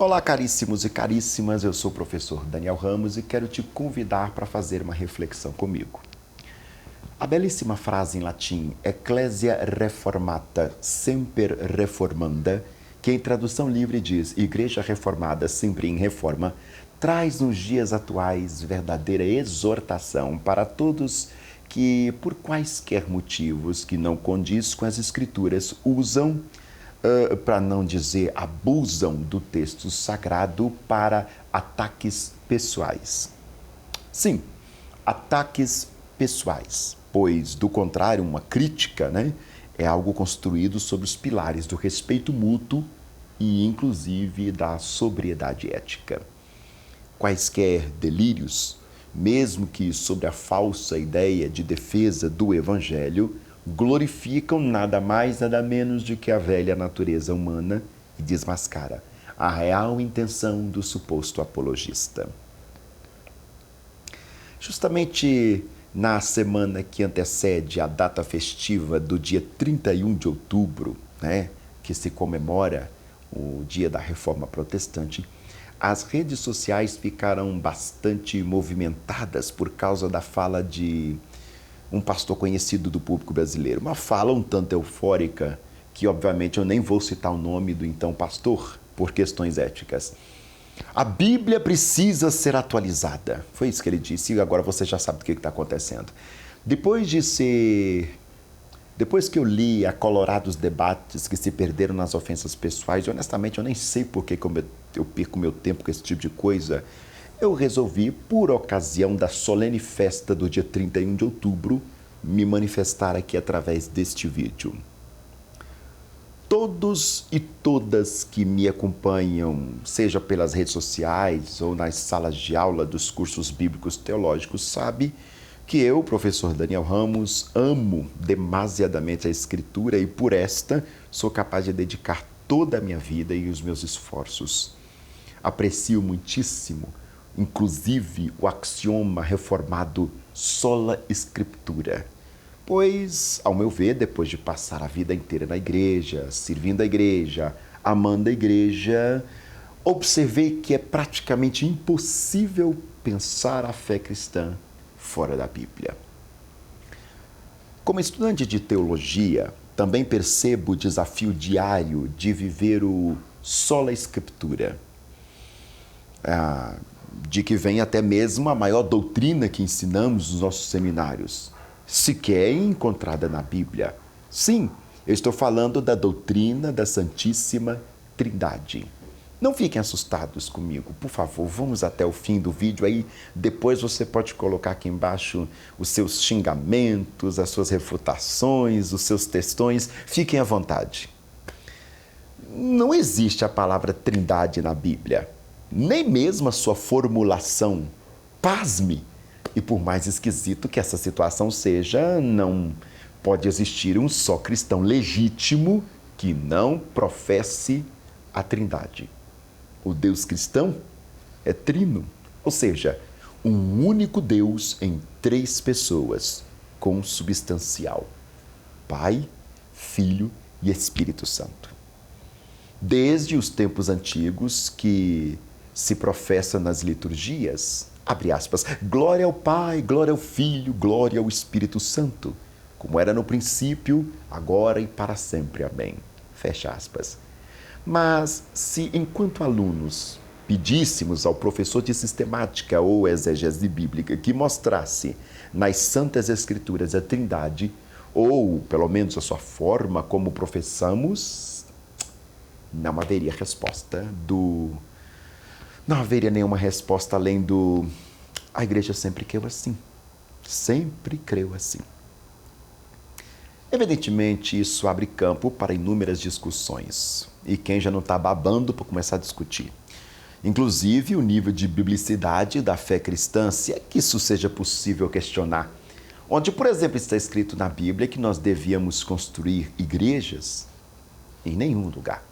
Olá, caríssimos e caríssimas, eu sou o professor Daniel Ramos e quero te convidar para fazer uma reflexão comigo. A belíssima frase em latim, Ecclesia Reformata Semper Reformanda, que em tradução livre diz Igreja Reformada sempre em reforma, traz nos dias atuais verdadeira exortação para todos que, por quaisquer motivos que não condiz com as Escrituras, usam para não dizer abusam do texto sagrado para ataques pessoais. Sim, ataques pessoais, pois, do contrário, uma crítica, é algo construído sobre os pilares do respeito mútuo e, inclusive, da sobriedade ética. Quaisquer delírios, mesmo que sobre a falsa ideia de defesa do Evangelho, glorificam nada mais, nada menos do que a velha natureza humana e desmascara a real intenção do suposto apologista. Justamente na semana que antecede a data festiva do dia 31 de outubro, que se comemora o dia da Reforma Protestante, as redes sociais ficaram bastante movimentadas por causa da fala de um pastor conhecido do público brasileiro. Uma fala um tanto eufórica, que obviamente eu nem vou citar o nome do então pastor, por questões éticas. A Bíblia precisa ser atualizada. Foi isso que ele disse e agora você já sabe o que está acontecendo. Depois que eu li acolorados debates que se perderam nas ofensas pessoais, e honestamente eu nem sei por que eu perco meu tempo com esse tipo de coisa, eu resolvi, por ocasião da solene festa do dia 31 de outubro, me manifestar aqui através deste vídeo. Todos e todas que me acompanham, seja pelas redes sociais ou nas salas de aula dos cursos bíblicos teológicos, sabem que eu, professor Daniel Ramos, amo demasiadamente a Escritura e por esta sou capaz de dedicar toda a minha vida e os meus esforços. Aprecio muitíssimo, inclusive, o axioma reformado sola Scriptura. Pois, ao meu ver, depois de passar a vida inteira na igreja, servindo a igreja, amando a igreja, observei que é praticamente impossível pensar a fé cristã fora da Bíblia. Como estudante de teologia, também percebo o desafio diário de viver o sola Scriptura, de que vem até mesmo a maior doutrina que ensinamos nos nossos seminários, sequer encontrada na Bíblia. Sim, eu estou falando da doutrina da Santíssima Trindade. Não fiquem assustados comigo, por favor, vamos até o fim do vídeo, aí depois você pode colocar aqui embaixo os seus xingamentos, as suas refutações, os seus textões, fiquem à vontade. Não existe a palavra Trindade na Bíblia, nem mesmo a sua formulação. Pasme! E por mais esquisito que essa situação seja, não pode existir um só cristão legítimo que não professe a Trindade. O Deus cristão é trino, ou seja, um único Deus em três pessoas, consubstancial: Pai, Filho e Espírito Santo. Desde os tempos antigos que se professa nas liturgias, abre aspas, glória ao Pai, glória ao Filho, glória ao Espírito Santo, como era no princípio, agora e para sempre. Amém. Fecha aspas. Mas se, enquanto alunos, pedíssemos ao professor de sistemática ou exegese bíblica que mostrasse nas Santas Escrituras a Trindade, ou pelo menos a sua forma como professamos, não haveria nenhuma resposta além do a igreja sempre creu assim. Sempre creu assim. Evidentemente, isso abre campo para inúmeras discussões. E quem já não está babando por começar a discutir? Inclusive, o nível de biblicidade da fé cristã, se é que isso seja possível questionar. Onde, por exemplo, está escrito na Bíblia que nós devíamos construir igrejas? Em nenhum lugar.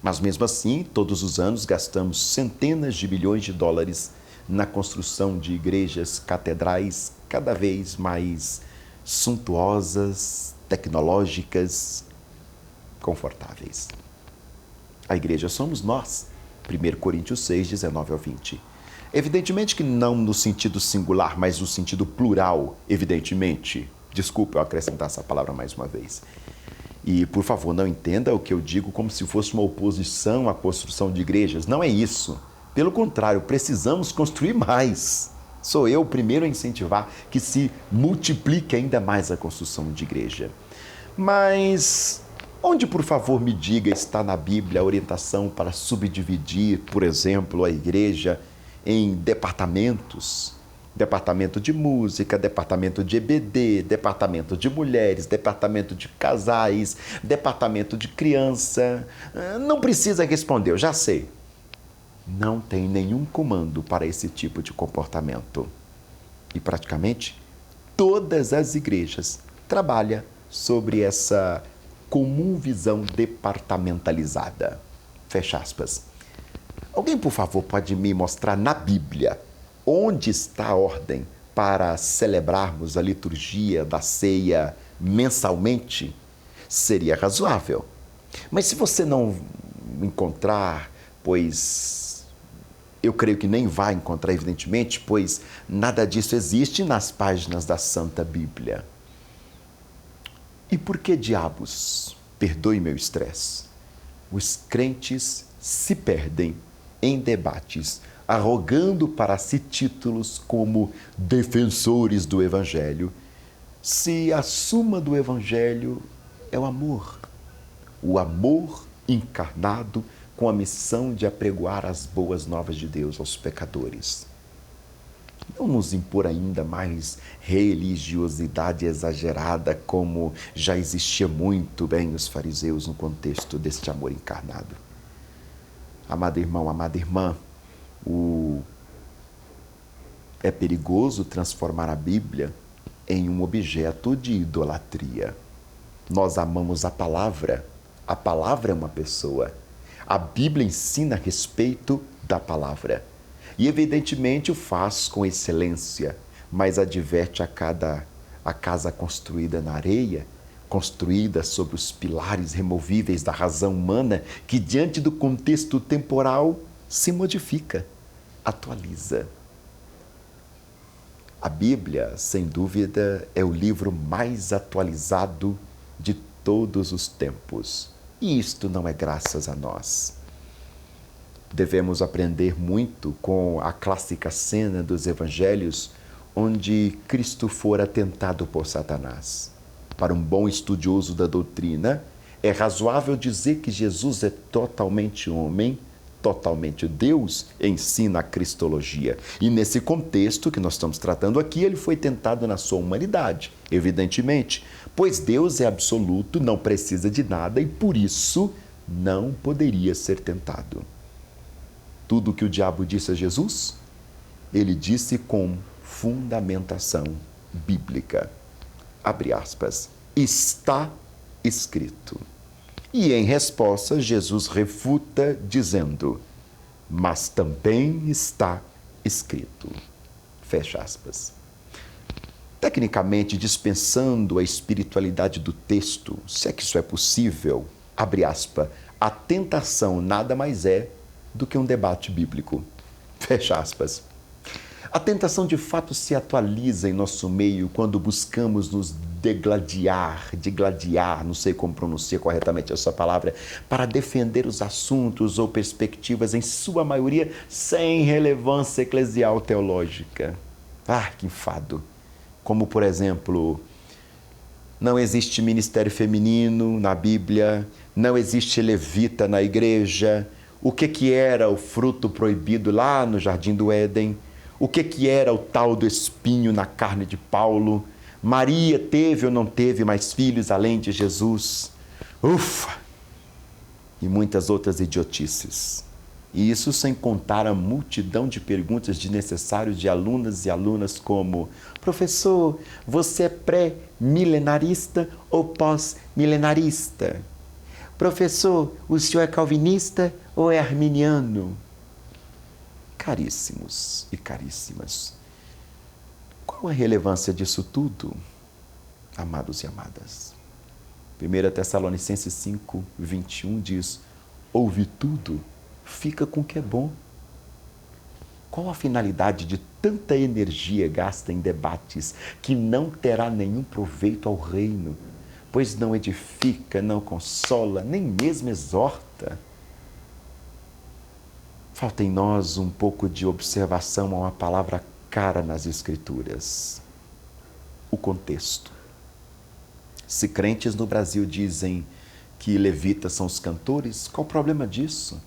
Mas mesmo assim, todos os anos gastamos centenas de bilhões de dólares na construção de igrejas catedrais cada vez mais suntuosas, tecnológicas, confortáveis. A igreja somos nós, 1 Coríntios 6, 19 ao 20. Evidentemente que não no sentido singular, mas no sentido plural, evidentemente. Desculpe eu acrescentar essa palavra mais uma vez. E, por favor, não entenda o que eu digo como se fosse uma oposição à construção de igrejas. Não é isso. Pelo contrário, precisamos construir mais. Sou eu o primeiro a incentivar que se multiplique ainda mais a construção de igreja. Mas onde, por favor, me diga, está na Bíblia a orientação para subdividir, por exemplo, a igreja em departamentos? Departamento de música, departamento de EBD, departamento de mulheres, departamento de casais, departamento de criança. Não precisa responder, eu já sei. Não tem nenhum comando para esse tipo de comportamento. E praticamente todas as igrejas trabalham sobre essa comum visão departamentalizada. Fecha aspas. Alguém, por favor, pode me mostrar na Bíblia onde está a ordem para celebrarmos a liturgia da ceia mensalmente? Seria razoável. Mas se você não encontrar, pois eu creio que nem vai encontrar, evidentemente, pois nada disso existe nas páginas da Santa Bíblia. E por que diabos, perdoe meu estresse, os crentes se perdem em debates, arrogando para si títulos como defensores do Evangelho, se a suma do Evangelho é o amor encarnado com a missão de apregoar as boas novas de Deus aos pecadores? Não nos impor ainda mais religiosidade exagerada, como já existia muito bem os fariseus no contexto deste amor encarnado. Amado irmão, amada irmã, é perigoso transformar a Bíblia em um objeto de idolatria. Nós amamos a palavra é uma pessoa. A Bíblia ensina a respeito da palavra. E evidentemente o faz com excelência, mas adverte a casa construída na areia, construída sobre os pilares removíveis da razão humana, que diante do contexto temporal se modifica, atualiza. A Bíblia, sem dúvida, é o livro mais atualizado de todos os tempos. E isto não é graças a nós. Devemos aprender muito com a clássica cena dos evangelhos, onde Cristo fora tentado por Satanás. Para um bom estudioso da doutrina, é razoável dizer que Jesus é totalmente homem, totalmente Deus, ensina a cristologia. E nesse contexto que nós estamos tratando aqui, ele foi tentado na sua humanidade, evidentemente, pois Deus é absoluto, não precisa de nada e por isso não poderia ser tentado. Tudo o que o diabo disse a Jesus, ele disse com fundamentação bíblica. Abre aspas, está escrito. E em resposta, Jesus refuta dizendo, mas também está escrito. Fecha aspas. Tecnicamente, dispensando a espiritualidade do texto, se é que isso é possível, abre aspas, a tentação nada mais é do que um debate bíblico. Fecha aspas. A tentação de fato se atualiza em nosso meio quando buscamos nos degladiar, não sei como pronunciar corretamente essa palavra, para defender os assuntos ou perspectivas, em sua maioria, sem relevância eclesial teológica. Que enfado! Como, por exemplo, não existe ministério feminino na Bíblia, não existe levita na igreja, o que era o fruto proibido lá no Jardim do Éden, o que era o tal do espinho na carne de Paulo, Maria teve ou não teve mais filhos além de Jesus, ufa! E muitas outras idiotices. E isso sem contar a multidão de perguntas desnecessárias de alunas e alunas como: professor, você é pré-milenarista ou pós-milenarista? Professor, o senhor é calvinista ou é arminiano? Caríssimos e caríssimas, qual a relevância disso tudo, amados e amadas? 1 Tessalonicenses 5, 21 diz, ouve tudo, fica com o que é bom. Qual a finalidade de tanta energia gasta em debates que não terá nenhum proveito ao reino, pois não edifica, não consola, nem mesmo exorta? Falta em nós um pouco de observação a uma palavra cara nas Escrituras: o contexto. Se crentes no Brasil dizem que levitas são os cantores, qual o problema disso?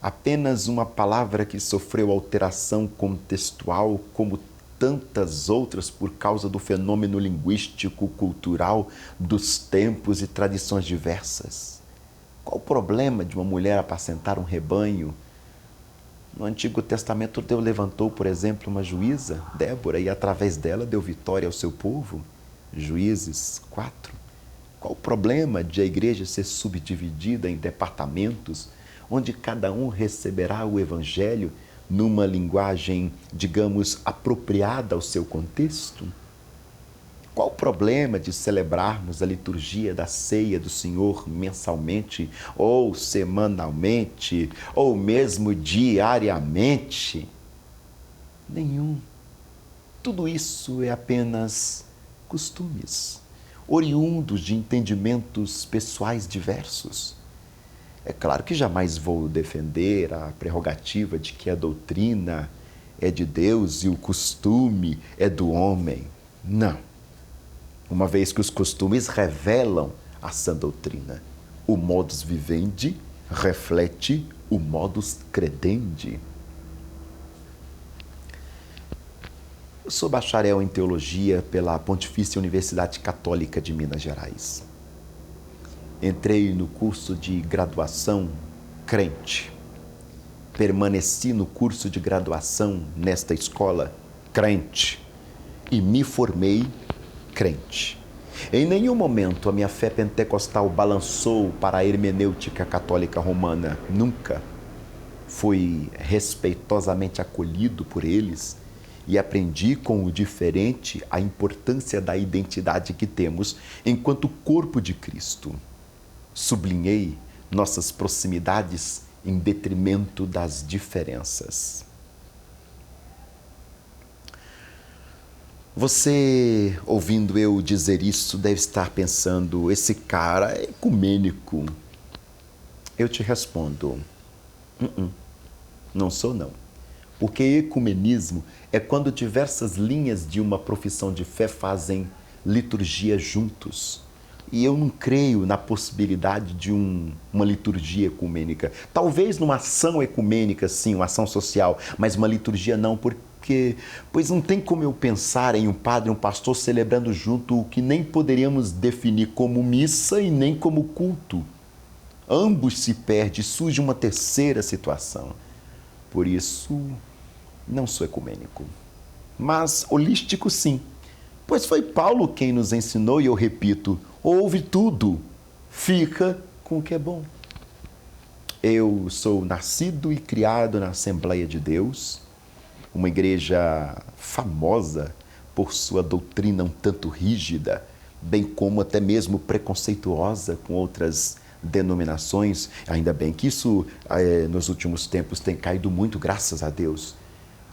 Apenas uma palavra que sofreu alteração contextual, como tantas outras, por causa do fenômeno linguístico, cultural, dos tempos e tradições diversas. Qual o problema de uma mulher apacentar um rebanho? No Antigo Testamento, Deus levantou, por exemplo, uma juíza, Débora, e através dela deu vitória ao seu povo. Juízes 4. Qual o problema de a igreja ser subdividida em departamentos, onde cada um receberá o evangelho numa linguagem, digamos, apropriada ao seu contexto? Qual o problema de celebrarmos a liturgia da ceia do Senhor mensalmente, ou semanalmente, ou mesmo diariamente? Nenhum. Tudo isso é apenas costumes, oriundos de entendimentos pessoais diversos. É claro que jamais vou defender a prerrogativa de que a doutrina é de Deus e o costume é do homem. Não. Uma vez que os costumes revelam a sã doutrina. O modus vivendi reflete o modus credendi. Eu sou bacharel em teologia pela Pontifícia Universidade Católica de Minas Gerais. Entrei no curso de graduação crente. Permaneci no curso de graduação nesta escola crente. E me formei crente. Em nenhum momento a minha fé pentecostal balançou para a hermenêutica católica romana. Nunca. Fui respeitosamente acolhido por eles e aprendi com o diferente a importância da identidade que temos enquanto corpo de Cristo. Sublinhei nossas proximidades em detrimento das diferenças. Você, ouvindo eu dizer isso, deve estar pensando: esse cara é ecumênico. Eu te respondo: não sou não. Porque ecumenismo é quando diversas linhas de uma profissão de fé fazem liturgia juntos. E eu não creio na possibilidade de uma liturgia ecumênica. Talvez numa ação ecumênica, sim, uma ação social, mas uma liturgia não, pois não tem como eu pensar em um padre e um pastor celebrando junto o que nem poderíamos definir como missa e nem como culto. Ambos se perdem, surge uma terceira situação. Por isso, não sou ecumênico. Mas holístico, sim. Pois foi Paulo quem nos ensinou, e eu repito: ouve tudo, fica com o que é bom. Eu sou nascido e criado na Assembleia de Deus, uma igreja famosa por sua doutrina um tanto rígida, bem como até mesmo preconceituosa com outras denominações. Ainda bem que isso nos últimos tempos tem caído muito, graças a Deus.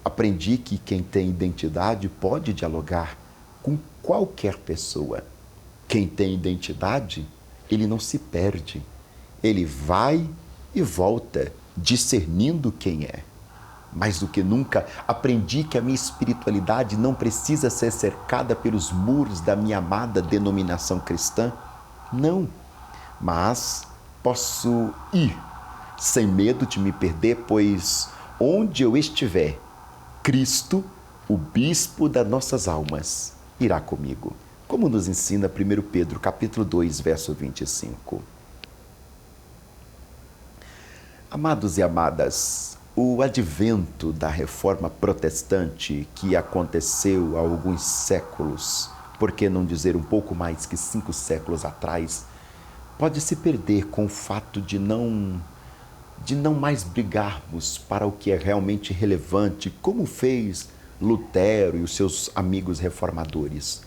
Aprendi que quem tem identidade pode dialogar com qualquer pessoa. Quem tem identidade, ele não se perde. Ele vai e volta, discernindo quem é. Mais do que nunca, aprendi que a minha espiritualidade não precisa ser cercada pelos muros da minha amada denominação cristã. Não. Mas posso ir sem medo de me perder, pois onde eu estiver, Cristo, o bispo das nossas almas, irá comigo. Como nos ensina 1 Pedro, capítulo 2, verso 25. Amados e amadas, o advento da reforma protestante que aconteceu há alguns séculos, por que não dizer um pouco mais que 5 séculos atrás, pode se perder com o fato de não mais brigarmos para o que é realmente relevante, como fez Lutero e os seus amigos reformadores.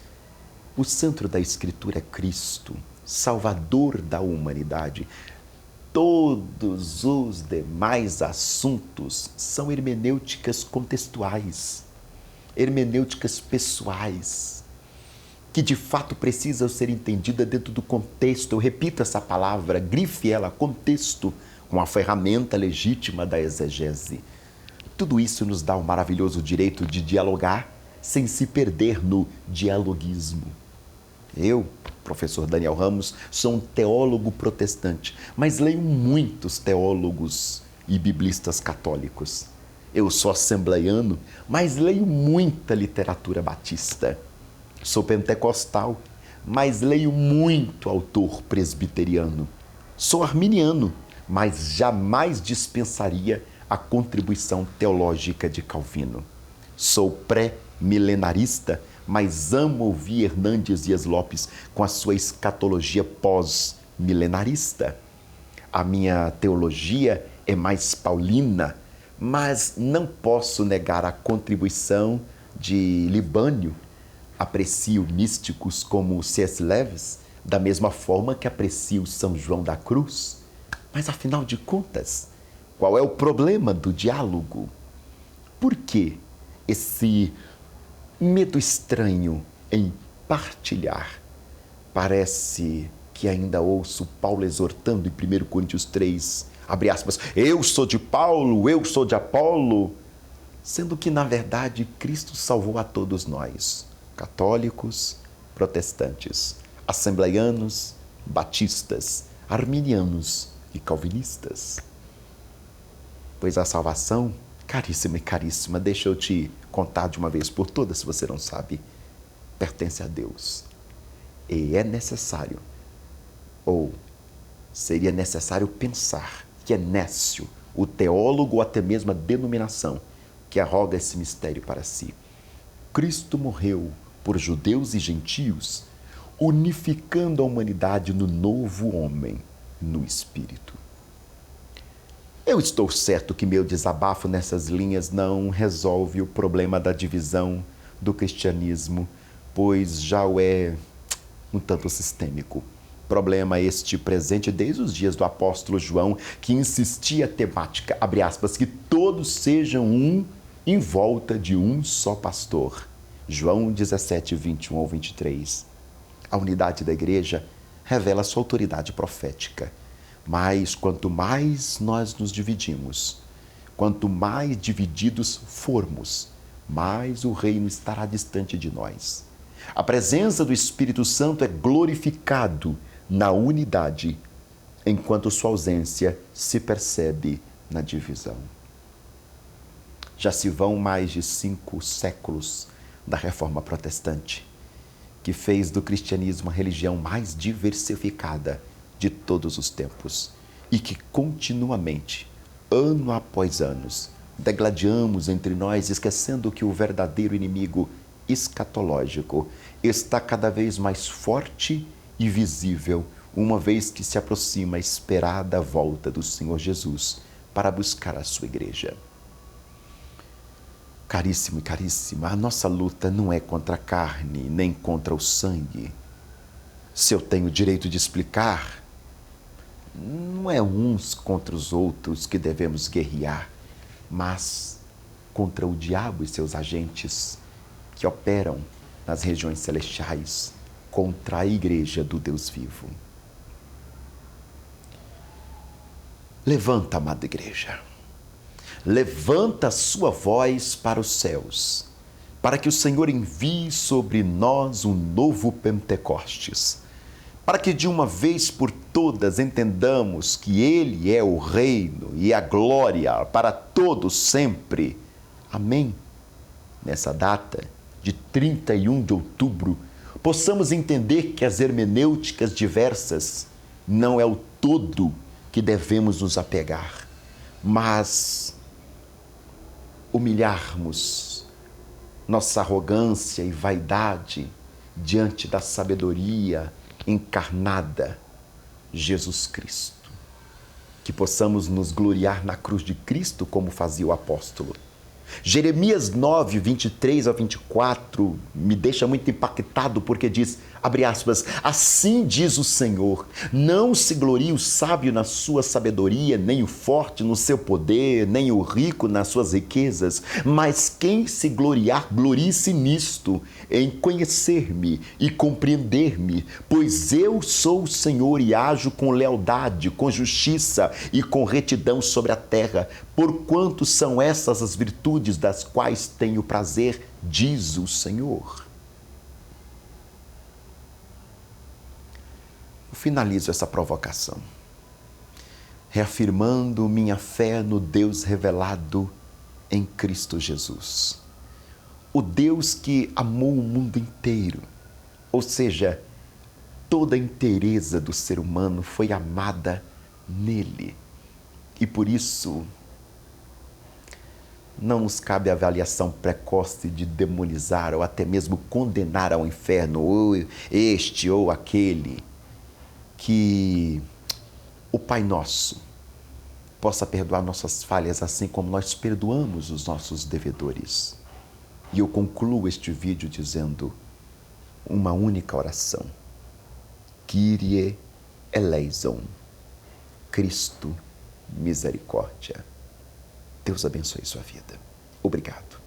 O centro da Escritura é Cristo, Salvador da humanidade. Todos os demais assuntos são hermenêuticas contextuais, hermenêuticas pessoais, que de fato precisam ser entendidas dentro do contexto. Eu repito essa palavra, grife ela, contexto, com a ferramenta legítima da exegese. Tudo isso nos dá o maravilhoso direito de dialogar sem se perder no dialoguismo. Eu, professor Daniel Ramos, sou um teólogo protestante, mas leio muitos teólogos e biblistas católicos. Eu sou assembleiano, mas leio muita literatura batista. Sou pentecostal, mas leio muito autor presbiteriano. Sou arminiano, mas jamais dispensaria a contribuição teológica de Calvino. Sou pré-milenarista, mas amo ouvir Hernandes Dias Lopes com a sua escatologia pós-milenarista. A minha teologia é mais paulina, mas não posso negar a contribuição de Libânio. Aprecio místicos como C.S. Lewis, da mesma forma que aprecio São João da Cruz. Mas, afinal de contas, qual é o problema do diálogo? Por que esse medo estranho em partilhar? Parece que ainda ouço Paulo exortando em 1 Coríntios 3, abre aspas, eu sou de Paulo, eu sou de Apolo, sendo que, na verdade, Cristo salvou a todos nós, católicos, protestantes, assembleianos, batistas, arminianos e calvinistas. Pois a salvação, caríssima e caríssima, deixa eu te contar de uma vez por todas, se você não sabe, pertence a Deus. E é necessário, ou seria necessário pensar que é nécio o teólogo ou até mesmo a denominação que arroga esse mistério para si. Cristo morreu por judeus e gentios, unificando a humanidade no novo homem, no Espírito. Eu estou certo que meu desabafo nessas linhas não resolve o problema da divisão do cristianismo, pois já o é um tanto sistêmico. Problema este presente desde os dias do apóstolo João, que insistia a temática, abre aspas, que todos sejam um em volta de um só pastor. João 17, 21 ao 23. A unidade da igreja revela sua autoridade profética. Mas quanto mais nós nos dividimos, quanto mais divididos formos, mais o reino estará distante de nós. A presença do Espírito Santo é glorificado na unidade, enquanto sua ausência se percebe na divisão. Já se vão mais de 5 séculos da Reforma Protestante, que fez do cristianismo a religião mais diversificada de todos os tempos e que continuamente, ano após ano, degladiamos entre nós, esquecendo que o verdadeiro inimigo escatológico está cada vez mais forte e visível, uma vez que se aproxima a esperada volta do Senhor Jesus para buscar a sua igreja. Caríssimo e caríssima, a nossa luta não é contra a carne, nem contra o sangue. Se eu tenho o direito de explicar, não é uns contra os outros que devemos guerrear, mas contra o diabo e seus agentes que operam nas regiões celestiais contra a igreja do Deus vivo. Levanta, amada igreja. Levanta a sua voz para os céus, para que o Senhor envie sobre nós um novo Pentecostes, para que de uma vez por todas entendamos que Ele é o reino e a glória para todos sempre. Amém. Nessa data de 31 de outubro, possamos entender que as hermenêuticas diversas não é o todo que devemos nos apegar, mas humilharmos nossa arrogância e vaidade diante da sabedoria encarnada, Jesus Cristo. Que possamos nos gloriar na cruz de Cristo, como fazia o apóstolo. Jeremias 9, 23 a 24, me deixa muito impactado, porque diz, Abre aspas, assim diz o Senhor, não se glorie o sábio na sua sabedoria, nem o forte no seu poder, nem o rico nas suas riquezas, mas quem se gloriar, glorie-se nisto, em conhecer-me e compreender-me, pois eu sou o Senhor e ajo com lealdade, com justiça e com retidão sobre a terra, porquanto são essas as virtudes das quais tenho prazer, diz o Senhor. Eu finalizo essa provocação, reafirmando minha fé no Deus revelado em Cristo Jesus. O Deus que amou o mundo inteiro, ou seja, toda a inteireza do ser humano foi amada nele. E por isso, não nos cabe a avaliação precoce de demonizar ou até mesmo condenar ao inferno ou este ou aquele. Que o Pai Nosso possa perdoar nossas falhas assim como nós perdoamos os nossos devedores. E eu concluo este vídeo dizendo uma única oração. Kyrie eleison. Cristo, misericórdia. Deus abençoe sua vida. Obrigado.